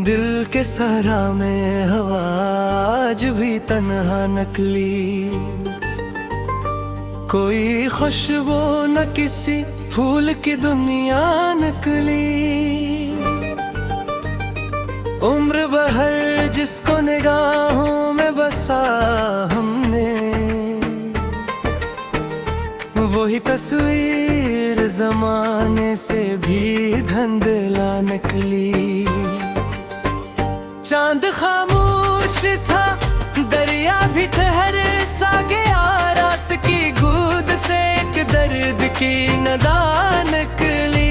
दिल के सहरा में हवा आज भी तन्हा नकली, कोई खुशबू न किसी फूल की दुनिया नकली। उम्र भर जिसको निगाहों में बसा हमने, वही तस्वीर जमाने से भी धंधला नकली। चांद खामोश था, दरिया भी ठहरे सा गया, रात की गूद से एक दर्द की नदा निकली।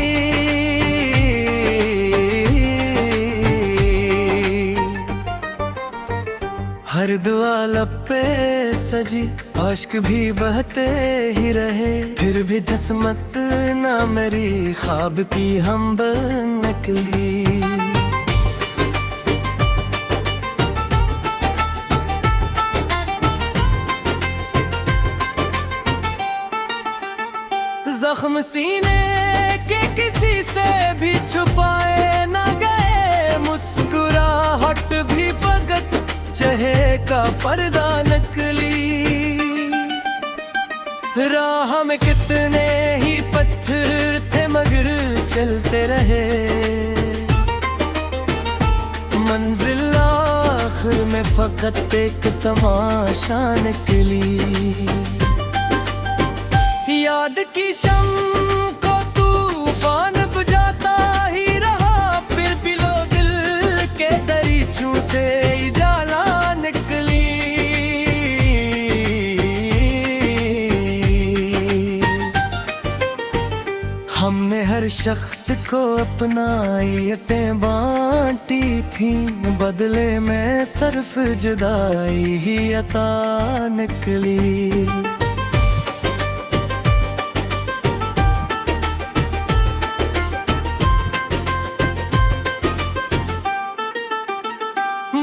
हर दुआ लब पे सजी, आश्क भी बहते ही रहे, फिर भी जस्मत ना मेरी ख्वाब की हम नकली। जख्म सीने के किसी से भी छुपाए न गए, मुस्कुराहट भी फकत चेहरे का पर्दा नकली। राह में कितने ही पत्थर थे मगर चलते रहे, मंजिल आखिर में फकत एक तमाशा निकली। याद की शम्म को तूफान बुझाता ही रहा, फिर पिलो दिल के दरीचों से जाला निकली। हमने हर शख्स को अपनाइयतें बांटी थी, बदले में सिर्फ जुदाई ही अता निकली।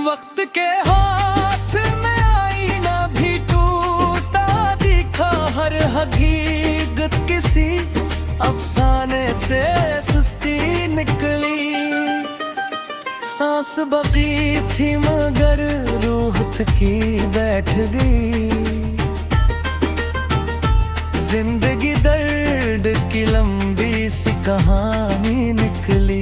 वक्त के हाथ में आईना भी टूटा दिखा, हर हकीकत किसी अफसाने से सुस्ती निकली। सांस बकी थी मगर रूह थकी बैठ गई, जिंदगी दर्द की लंबी सी कहानी निकली।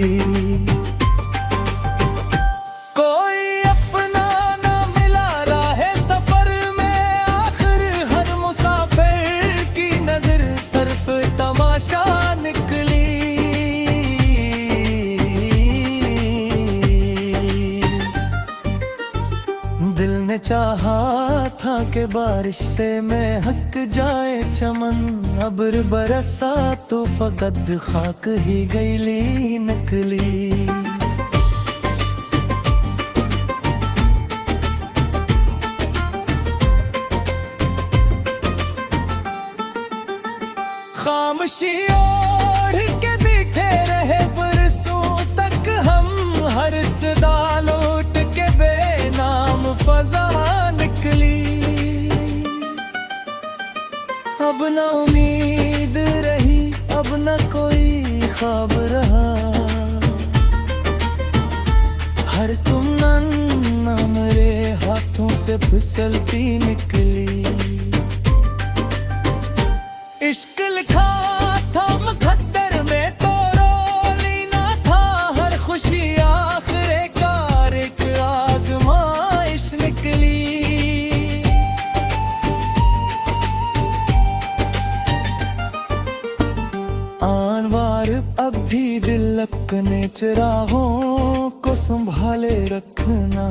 दिल ने चाहा था कि बारिश से महक जाए चमन, अब्र बरसा तो फकत खाक ही गईली नकली। खामोशी ओढ़ के बैठे रहे बरसों तक हम, हर सदा लौट के बेनाम फजा निकली। अब ना उम्मीद रही, अब ना कोई ख्वाब रहा, हर तुमन्ना मेरे हाथों से फिसलती निकली। इश्क लिखा था मुकद्दर में तो रोली ना था, हर खुशी आखिर कार एक आजमाइश निकली। आनवार अब भी दिल अपने चिरागों को संभाले रखना,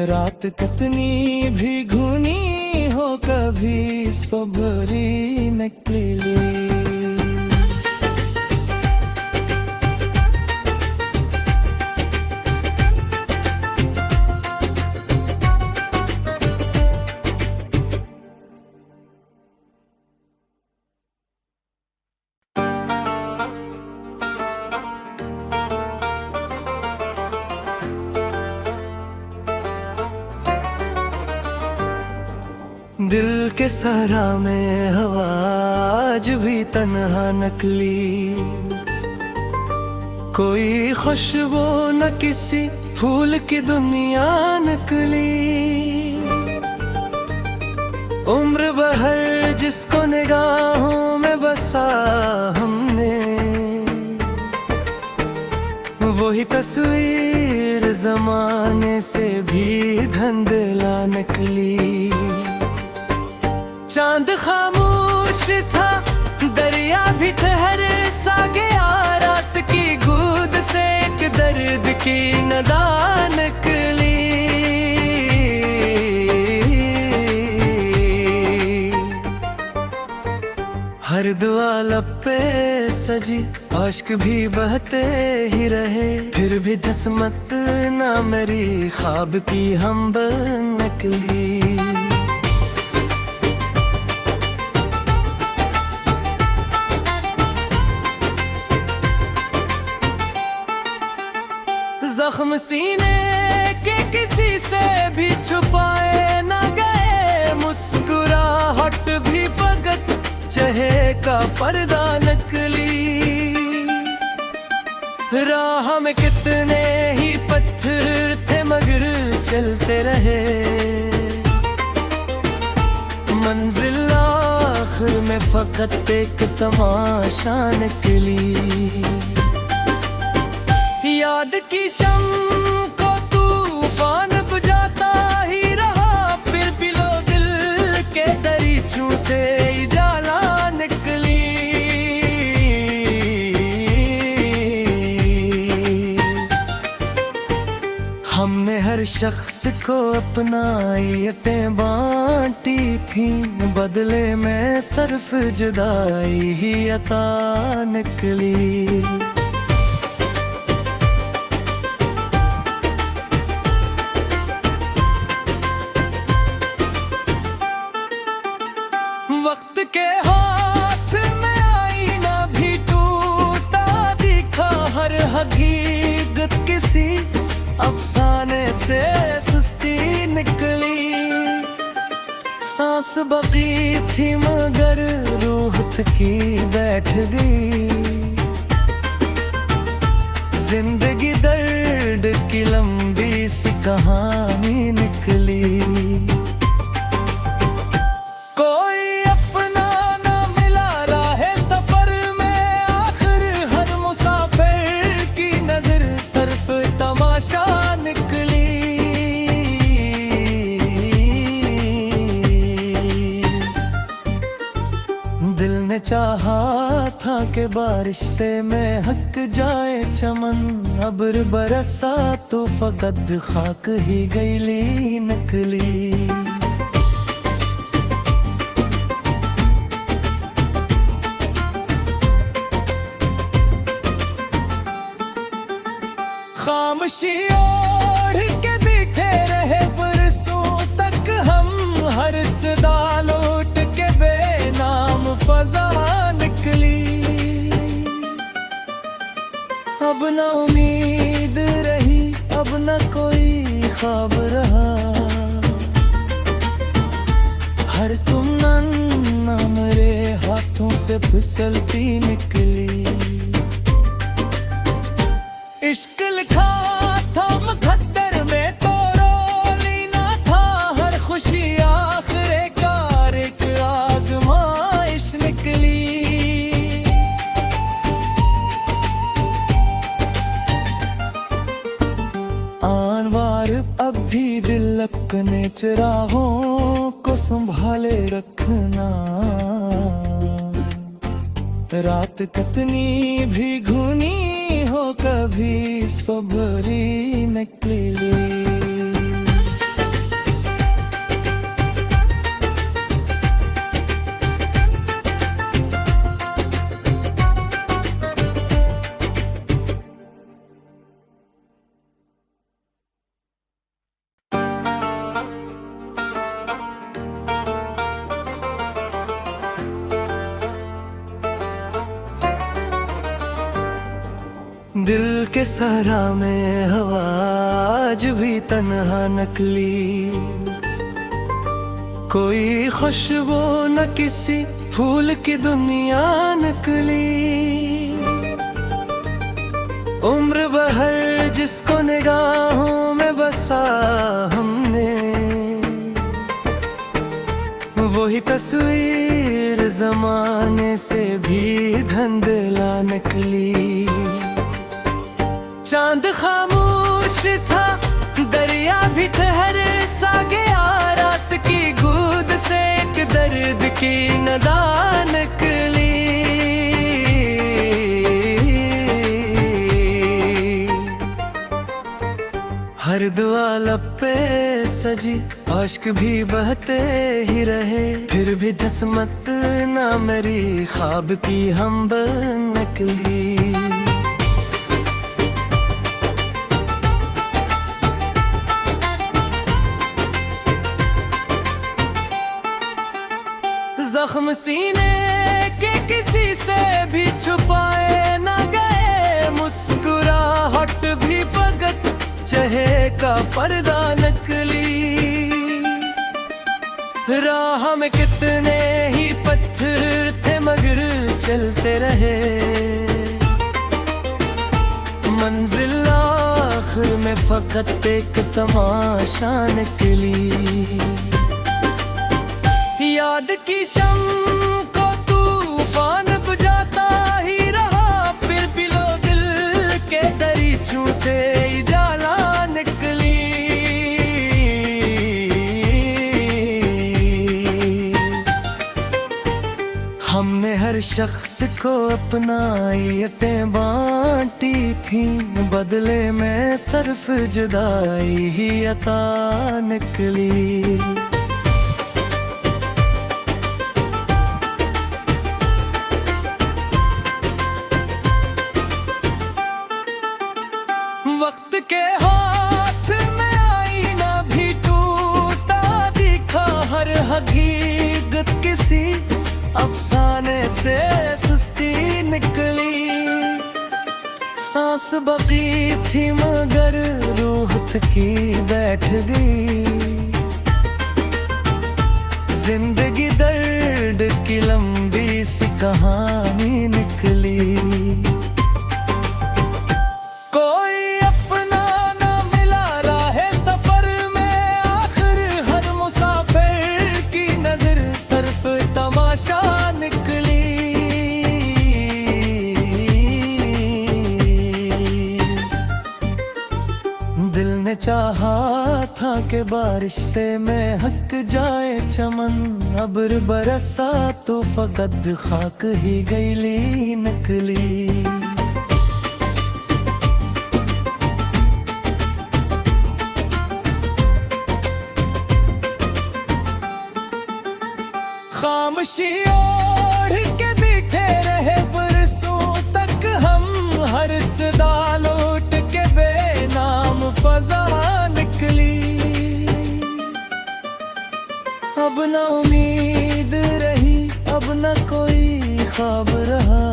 रात कितनी भी घुनी हो कभी सुबह निकली। दिल के सहरा में हवा आज भी तन्हा नकली, कोई खुशबू न किसी फूल की दुनिया निकली। उम्र बहर जिसको निगाहों में बसा हमने, वही तस्वीर जमाने से भी धुंधला निकली। चांद खामोश था, दरिया भी ठहरे सा गया, रात की गूद से एक दर्द की नदा निकली। हर दुआ लब पे सजी, आश्क भी बहते ही रहे, फिर भी जस्मत ना मेरी ख्वाब की हम बन निकली। जख्म सीने के किसी से भी छुपाए न गए, मुस्कुराहट भी फकत चेहरे का पर्दा नकली। राह में कितने ही पत्थर थे मगर चलते रहे, मंजिल आखिर में फकत एक तमाशा निकली। याद की शम्म को तूफान बुझाता ही रहा, फिर पिलो दिल के दरीचों से उजाला निकली। हमने हर शख्स को अपनाइयतें बांटी थी, बदले में सिर्फ जुदाई ही अता निकली। वक्त के हाथ में आईना भी टूटा दिखा, हर हकीकत किसी अफसाने से सुस्ती निकली। सांस बकी थी मगर रूह थकी बैठ गई, जिंदगी दर्द की लंबी सी कहानी निकली। दिल ने चाहा था कि बारिश से महक जाए चमन, अब्र बरसा तो फकत खाक ही गईली नकली। खामोशी ओढ़ के बैठे रहे बरसों तक हम, हर सदा लौट के बेनाम फजा निकली। अब न उम्मीद रही, अब न कोई ख्वाब रहा, हर तुमन मेरे हाथों से फिसलती निकली। इश्क लिखा था मुकद्दर में तो रोली ना था, हर खुशी आखिरे कार एक आजमाइश निकली। आनवार अब भी दिल अपने चिराहों को संभाले रखना, रात कितनी भी घुनी हो कभी सबरी निकली। दिल के सहरा में हवा आज भी तन्हा नकली, कोई खुशबू न किसी फूल की दुनिया नकली। उम्र भर जिसको निगाहों में बसा हमने, वही तस्वीर जमाने से भी धुंधला निकली। चांद खामोश था, दरिया भी ठहरे सा गया, रात की गूद से एक दर्द की नदा निकली। हर दुआ लब पे सजी, आश्क भी बहते ही रहे, फिर भी जिस्मत ना मेरी ख्वाब की हम निकली। जख्म सीने के किसी से भी छुपाए न गए, मुस्कुराहट भी फकत चेहरे का पर्दा नकली। राह में कितने ही पत्थर थे मगर चलते रहे, मंजिल आखिर में फकत एक तमाशा निकली। याद की शम्म को तूफान बुझाता ही रहा, फिर पिलो दिल के दरीचों से जाला निकली। हमने हर शख्स को अपनाइयतें बांटी थी, बदले में सिर्फ जुदाई ही अता निकली। वक्त के हाथ में आईना भी टूटा दिखा, हर हकीकत किसी अफसाने से सुस्ती निकली। सांस बकी थी मगर रूह थकी बैठ गई, जिंदगी दर्द की लंबी सी कहानी निकली। दिल ने चाहा था कि बारिश से महक जाए चमन, अब्र बरसा तो फकत खाक ही गईली निकली। खामोशी ओढ़ के बैठे रहे बरसों तक हम, हर सदा लौट के बेनाम फजा निकली। अब न उम्मीद रही, अब न कोई ख्वाब रहा,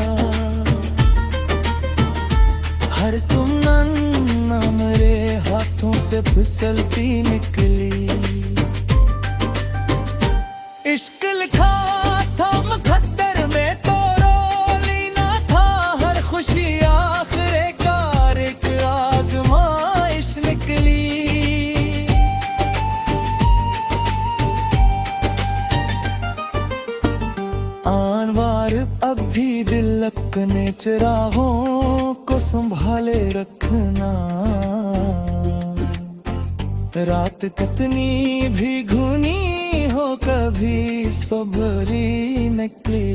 हर तुमन्ना मेरे हाथों से फिसलती निकली। इश्क लिखा था मुकद्दर में तो रोली ना था, हर खुशी आखिर कार एक आजमाइश निकली। आनवार अब भी दिल अपने चिरागों को संभाले रखना, रात कितनी भी घुनी हो कभी सबरी निकली।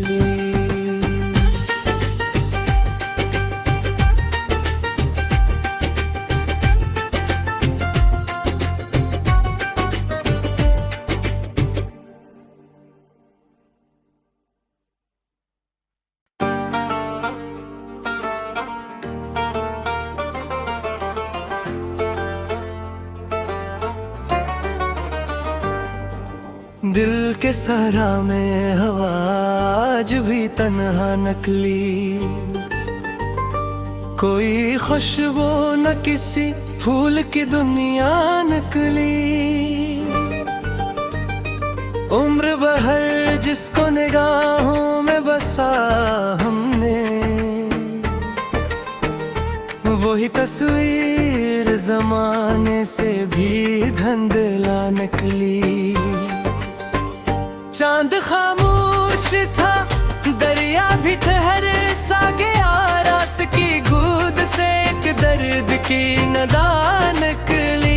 दिल के सहरा में हवा आज भी तन्हा नकली, कोई खुशबू न किसी फूल की दुनिया नकली। उम्र भर जिसको निगाहों में बसा हमने, वही तस्वीर जमाने से भी धंधला निकली। चांद खामोश था, दरिया भी ठहरे सा गया, रात की गूद से एक दर्द की नदा निकली।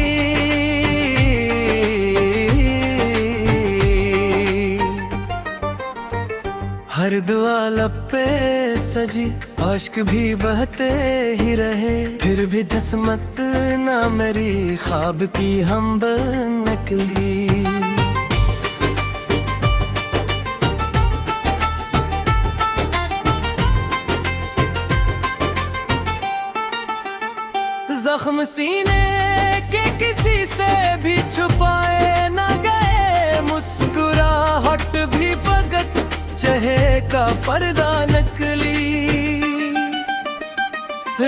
हर दुआ लब पे सजी, आश्क भी बहते ही रहे, फिर भी जिस्मत ना मेरी ख्वाब की हम निकली। जख्म सीने के किसी से भी छुपाए न गए, मुस्कुराहट भी फकत चेहरे का पर्दा नकली।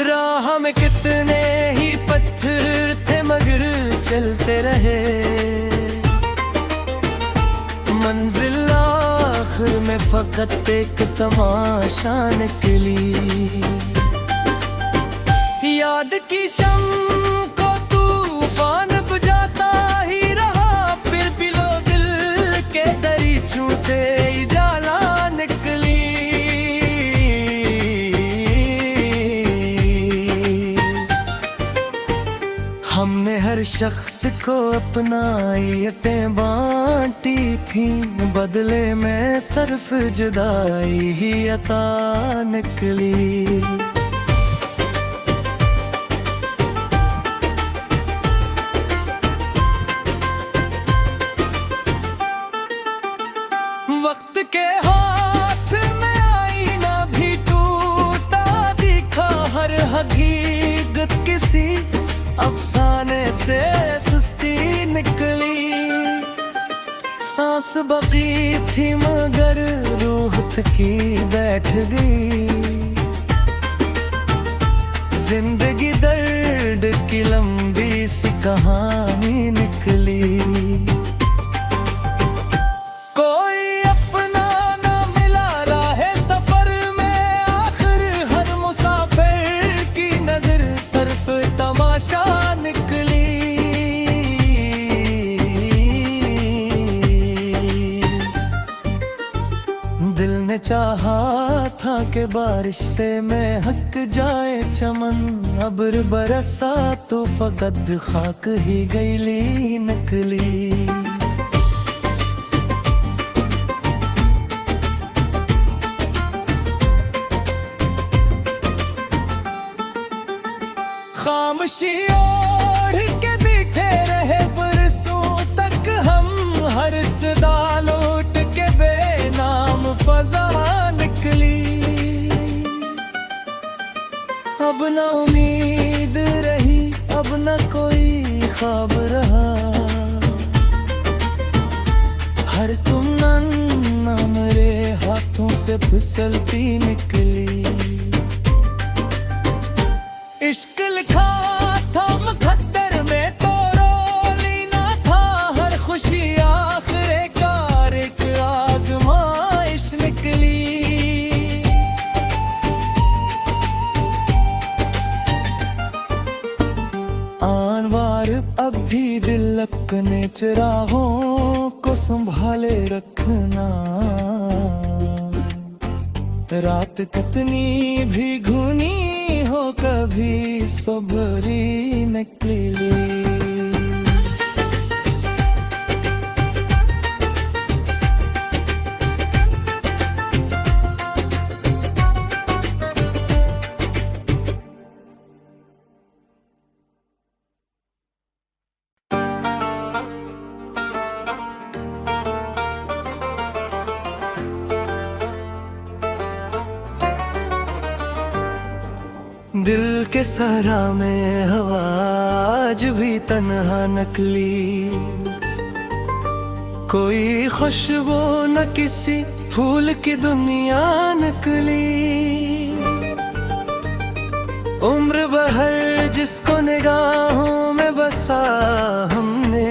राह में कितने ही पत्थर थे मगर चलते रहे, मंजिल आखिर में फकत एक तमाशा निकली। याद की शम्म को तूफान बुझाता ही रहा, फिर पिलो दिल के दरीचों से जाला निकली। हमने हर शख्स को अपनाइयतें बांटी थी, बदले में सिर्फ जुदाई ही अता निकली। वक्त के हाथ में आईना भी टूटा दिखा, हर हकीकत किसी अफसाने से सुस्ती निकली। सांस बकी थी मगर रूह थकी बैठ गई, जिंदगी दर्द की लंबी सी कहानी निकली। दिल ने चाहा था कि बारिश से महक जाए चमन, अब्र बरसा तो फकत खाक ही गईली निकली। खामोशी ओढ़ के बैठे रहे बरसों तक हम, हर सदा लौट के बेनाम फजा निकली। अब ना उम्मीद रही, अब ना कोई ख्वाब रहा, हर तुम ना मेरे हाथों से फिसलती निकली। इश्क लिखा था मुकद्दर में तो रोली ना था, हर खुशी आखिर कार एक आजमाइश निकली। आनवार अब भी दिल अपने चिराहों को संभाले रखना, रात कितनी भी घुनी हो कभी सुबरी निकली। दिल के सहरा में हवा आज भी तन्हा नकली, कोई खुशबू न किसी फूल की दुनिया नकली। उम्र बहर जिसको निगाहों में बसा हमने,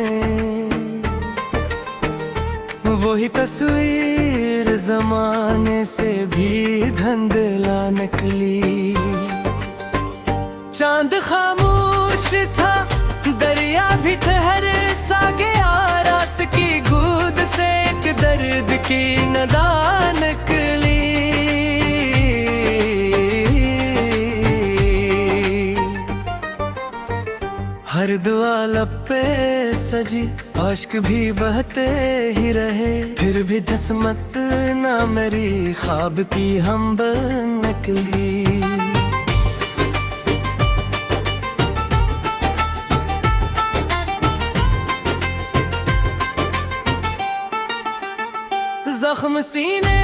वही तस्वीर जमाने से भी धंधला निकली। चांद खामोश था, दरिया भी ठहरे सा गया। रात की गूद से एक दर्द की नदा निकली। हर दुआ लब पे सजी, आश्क भी बहते ही रहे। फिर भी जिस्मत ना मेरी ख्वाब की हम निकली। जख्म सीने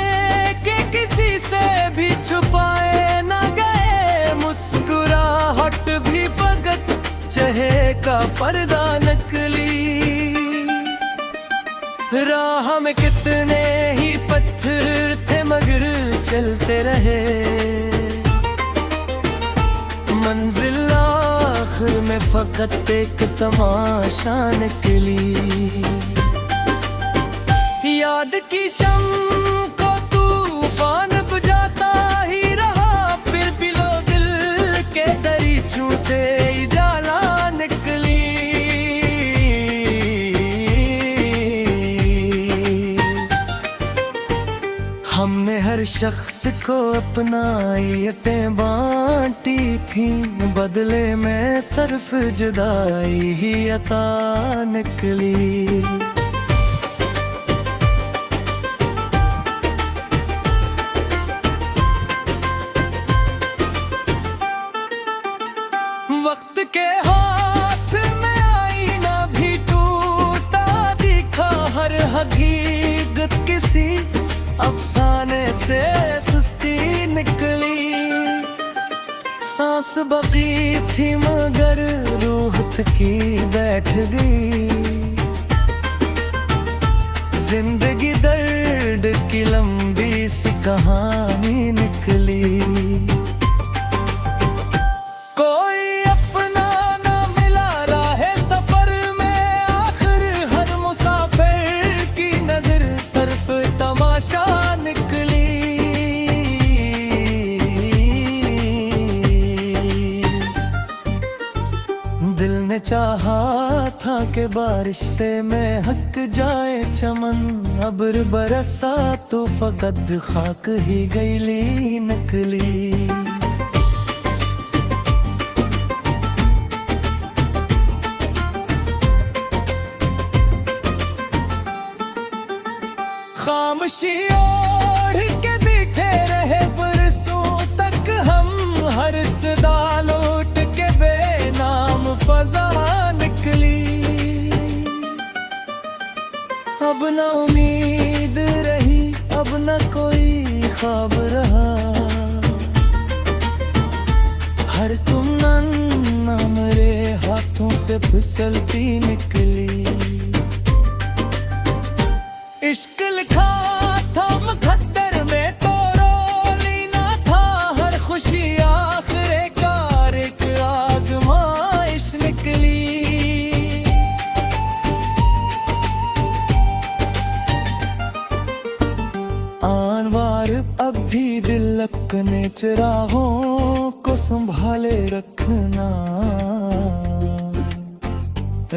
के किसी से भी छुपाए न गए। मुस्कुराहट भी फकत चेहरे का पर्दा नकली। राह में कितने ही पत्थर थे मगर चलते रहे। मंजिल आखिर में फकत एक तमाशा निकली। याद की शम्म को तूफान बुझाता ही रहा। फिर पिलो दिल के दरीचों से जाला निकली। हमने हर शख्स को अपनाइयतें बांटी थी। बदले में सिर्फ जुदाई ही अता निकली। वक्त के हाथ में आईना भी टूटा दिखा। हर हकीकत किसी अफसाने से सुस्ती निकली। सांस बकी थी मगर रूह थकी बैठ गई। जिंदगी दर्द की लंबी सी कहानी निकली। दिल ने चाहा था कि बारिश से महक जाए चमन। अब्र बरसा तो फकत खाक ही गईली नकली। खामोशी ओढ़ के बैठे रहे बरसों तक हम। हर सदा लौट के बेनाम फजा निकली। अब ना उम्मीद रही, अब ना कोई ख्वाब रहा। हर तुम ना मेरे हाथों से फिसलती निकली। इश्क लिखा था मुकद्दर में तो रोली ना था। हर खुशी आखिर कार एक आजमाइश निकली। आनवार अब भी दिल अपने चिरागों को संभाले रखना।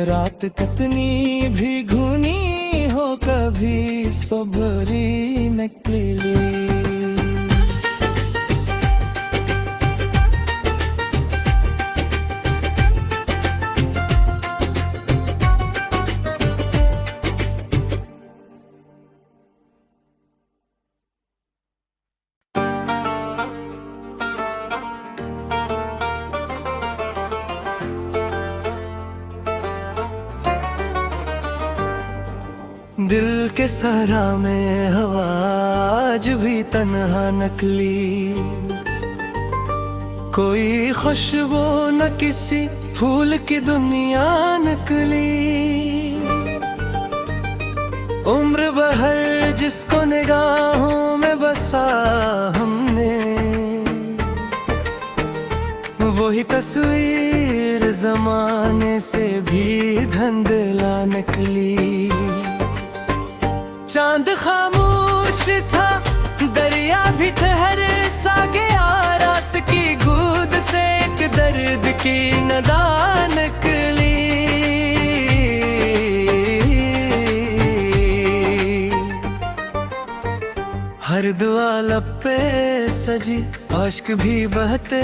रात कितनी भी घुनी हो कभी सबरी निकली। दिल के सहरा में हवा आज भी तन्हा नकली। कोई खुशबू न किसी फूल की दुनिया नकली। उम्र भर जिसको निगाहों में बसा हमने, वही तस्वीर जमाने से भी धुंधला निकली। चांद खामोश था, दरिया भी ठहरे सा गया। रात की गूद से एक दर्द दर्द की नदा निकली। हर दुआ लब पे सजी, आश्क भी बहते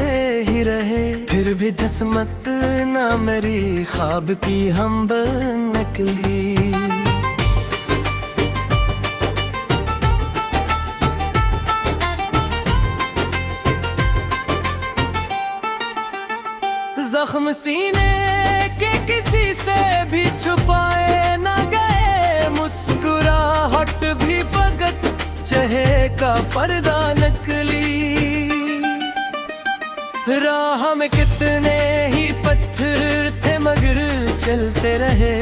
ही रहे, फिर भी जस्मत ना मेरी ख्वाब की हम निकली। जख्म सीने के किसी से भी छुपाए न गए, मुस्कुराहट भी फकत चेहरे का पर्दा नकली। राह में कितने ही पत्थर थे मगर चलते रहे,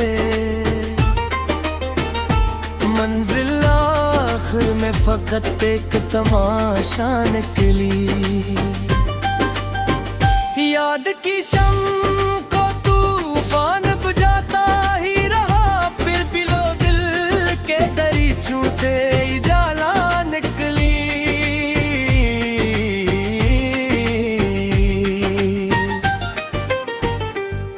मंजिल आखिर में फकत एक तमाशा निकली। याद की शम्म को तूफान बुझाता ही रहा, फिर पिलो दिल के दरीचों से जाला निकली।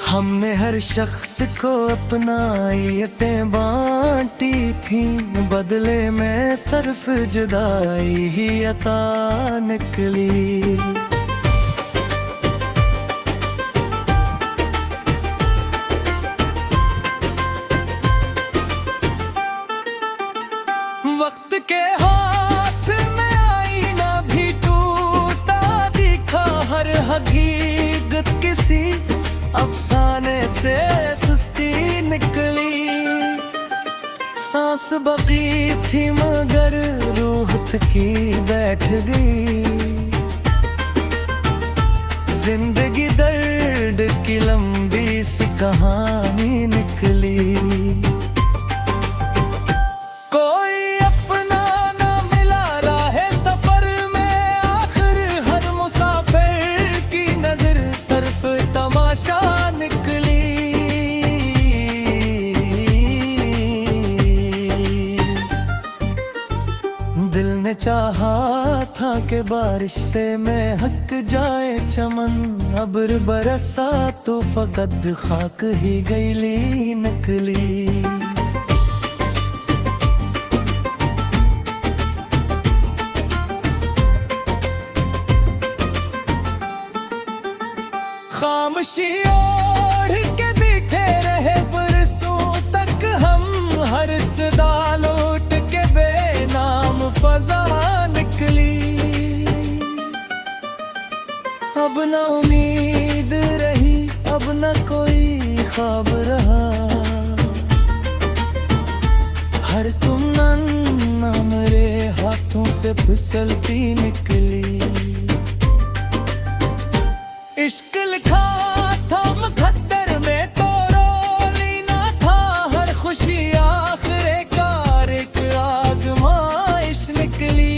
हमने हर शख्स को अपनाइयतें बांटी थी, बदले में सिर्फ जुदाई ही अता निकली। वक्त के हाथ में आईना भी टूटा दिखा, हर हकीकत किसी अफसाने से सुस्ती निकली। सांस बकी थी मगर रूह थकी बैठ गई, जिंदगी दर्द की लंबी सी कहानी निकली। दिल ने चाहा था कि बारिश से महक जाए चमन, अब्र बरसा तो फकत खाक ही गईली नकली। खामोशी ओढ़ के बैठे रहे बरसों तक हम, हर सदा लौट के बेनाम फजा निकली। अब न उम्मीद रही, अब न कोई ख्वाब रहा, हर तमन्ना मेरे हाथों से फिसलती निकली। इश्क लिखा था मुकद्दर में तो रोली ना था, हर खुशी आखिर कार एक आजमाइश निकली।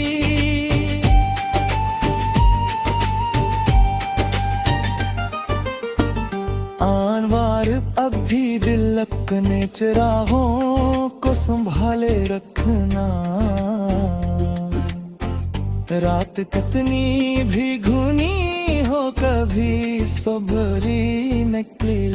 आनवार अब भी दिल अपने चिरागों को संभाले रखना, रात कितनी भी घुनी हो कभी सबरी निकली।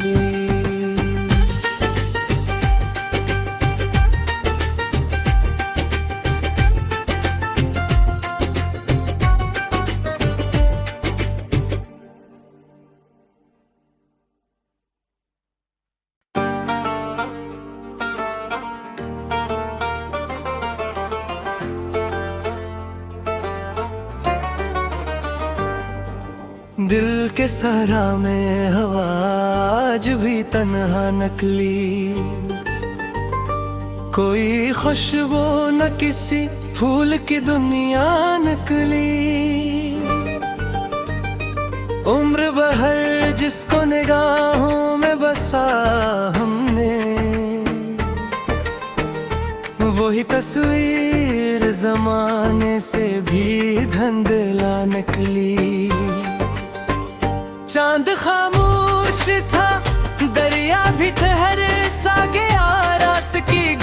दिल के सहरा में हवा आज भी तन्हा नकली, कोई खुशबू न किसी फूल की दुनिया नकली। उम्र बहर जिसको निगाहों में बसा हमने, वही तस्वीर जमाने से भी धंधला निकली। चांद खामोश था, दरिया भी ठहरे सा गया, रात की